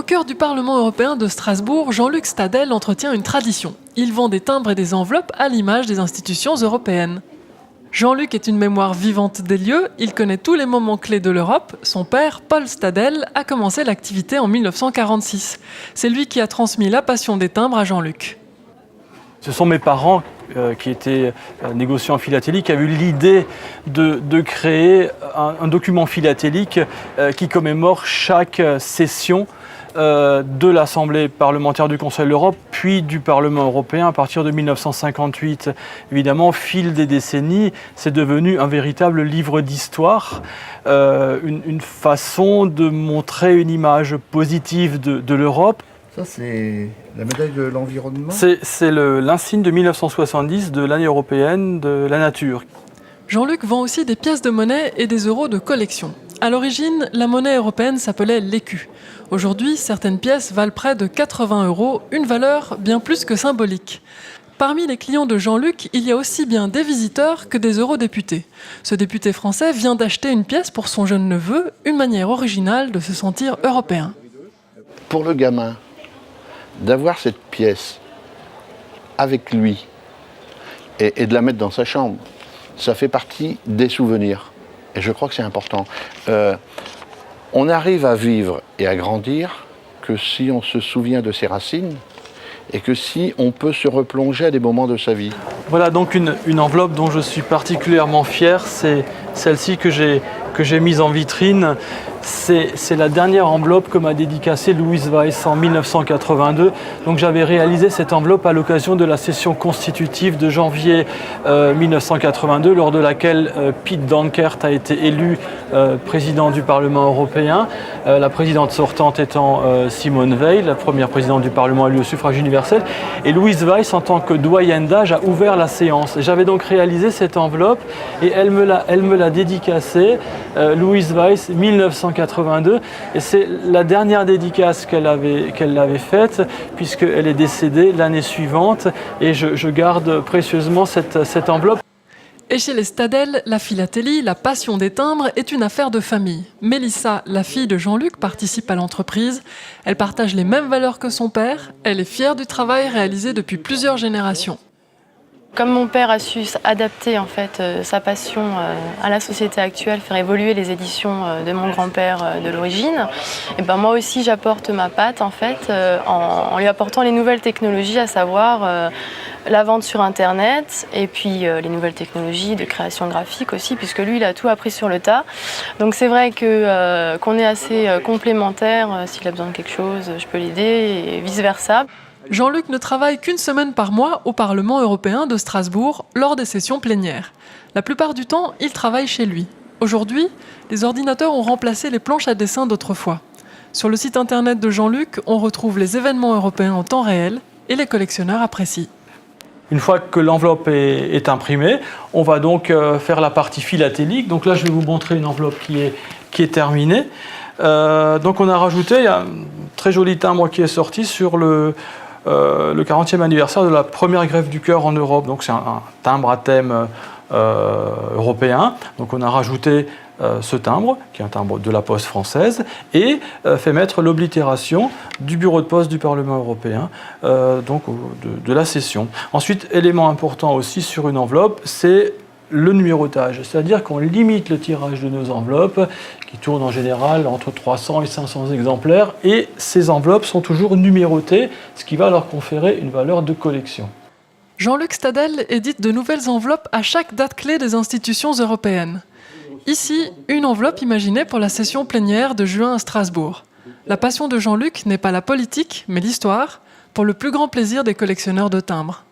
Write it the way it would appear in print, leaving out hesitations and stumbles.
cœur du Parlement européen de Strasbourg, Jean-Luc Stadel entretient une tradition. Il vend des timbres et des enveloppes à l'image des institutions européennes. Jean-Luc est une mémoire vivante des lieux, il connaît tous les moments clés de l'Europe. Son père, Paul Stadel, a commencé l'activité en 1946. C'est lui qui a transmis la passion des timbres à Jean-Luc. Ce sont mes parents qui étaient négociants philatéliques, qui avaient eu l'idée de créer un document philatélique qui commémore chaque session de l'Assemblée parlementaire du Conseil de l'Europe, puis du Parlement européen à partir de 1958. Évidemment, au fil des décennies, c'est devenu un véritable livre d'histoire, une façon de montrer une image positive de l'Europe. Ça, c'est la médaille de l'environnement ? C'est l'insigne de 1970 de l'année européenne de la nature. Jean-Luc vend aussi des pièces de monnaie et des euros de collection. À l'origine, la monnaie européenne s'appelait l'écu. Aujourd'hui, certaines pièces valent près de 80 €, une valeur bien plus que symbolique. Parmi les clients de Jean-Luc, il y a aussi bien des visiteurs que des eurodéputés. Ce député français vient d'acheter une pièce pour son jeune neveu, une manière originale de se sentir européen. Pour le gamin, d'avoir cette pièce avec lui et de la mettre dans sa chambre, ça fait partie des souvenirs. Et je crois que c'est important. On arrive à vivre et à grandir que si on se souvient de ses racines et que si on peut se replonger à des moments de sa vie. Voilà donc une enveloppe dont je suis particulièrement fier, c'est celle-ci que j'ai mise en vitrine. C'est la dernière enveloppe que m'a dédicacée Louise Weiss en 1982. Donc j'avais réalisé cette enveloppe à l'occasion de la session constitutive de janvier 1982, lors de laquelle Piet Dankert a été élu président du Parlement européen, la présidente sortante étant Simone Veil, la première présidente du Parlement élue au suffrage universel. Et Louise Weiss, en tant que doyenne d'âge, a ouvert la séance. J'avais donc réalisé cette enveloppe et elle me l'a dédicacée, Louise Weiss, 1982, et c'est la dernière dédicace qu'elle avait faite, puisqu'elle est décédée l'année suivante, et je garde précieusement cette enveloppe. Et chez les Stadel, la philatélie, la passion des timbres est une affaire de famille. Mélissa, la fille de Jean-Luc, participe à l'entreprise. Elle partage les mêmes valeurs que son père. Elle est fière du travail réalisé depuis plusieurs générations. Comme mon père a su adapter en fait, sa passion à la société actuelle, faire évoluer les éditions de mon grand-père de l'origine, et ben moi aussi j'apporte ma patte en fait, en lui apportant les nouvelles technologies, à savoir la vente sur internet et puis les nouvelles technologies de création graphique aussi, puisque lui il a tout appris sur le tas. Donc c'est vrai qu'on est assez complémentaires. S'il a besoin de quelque chose, je peux l'aider et vice-versa. Jean-Luc ne travaille qu'une semaine par mois au Parlement européen de Strasbourg lors des sessions plénières. La plupart du temps, il travaille chez lui. Aujourd'hui, les ordinateurs ont remplacé les planches à dessin d'autrefois. Sur le site internet de Jean-Luc, on retrouve les événements européens en temps réel et les collectionneurs apprécient. Une fois que l'enveloppe est imprimée, on va donc faire la partie philatélique. Donc là, je vais vous montrer une enveloppe qui est terminée. Donc on a rajouté, il y a un très joli timbre qui est sorti sur le 40e anniversaire de la première greffe du cœur en Europe. Donc c'est un timbre à thème européen. Donc on a rajouté ce timbre, qui est un timbre de la Poste française, et fait mettre l'oblitération du bureau de poste du Parlement européen, donc de la session. Ensuite, élément important aussi sur une enveloppe, c'est le numérotage, c'est-à-dire qu'on limite le tirage de nos enveloppes, qui tournent en général entre 300 et 500 exemplaires, et ces enveloppes sont toujours numérotées, ce qui va leur conférer une valeur de collection. Jean-Luc Stadel édite de nouvelles enveloppes à chaque date clé des institutions européennes. Ici, une enveloppe imaginée pour la session plénière de juin à Strasbourg. La passion de Jean-Luc n'est pas la politique, mais l'histoire, pour le plus grand plaisir des collectionneurs de timbres.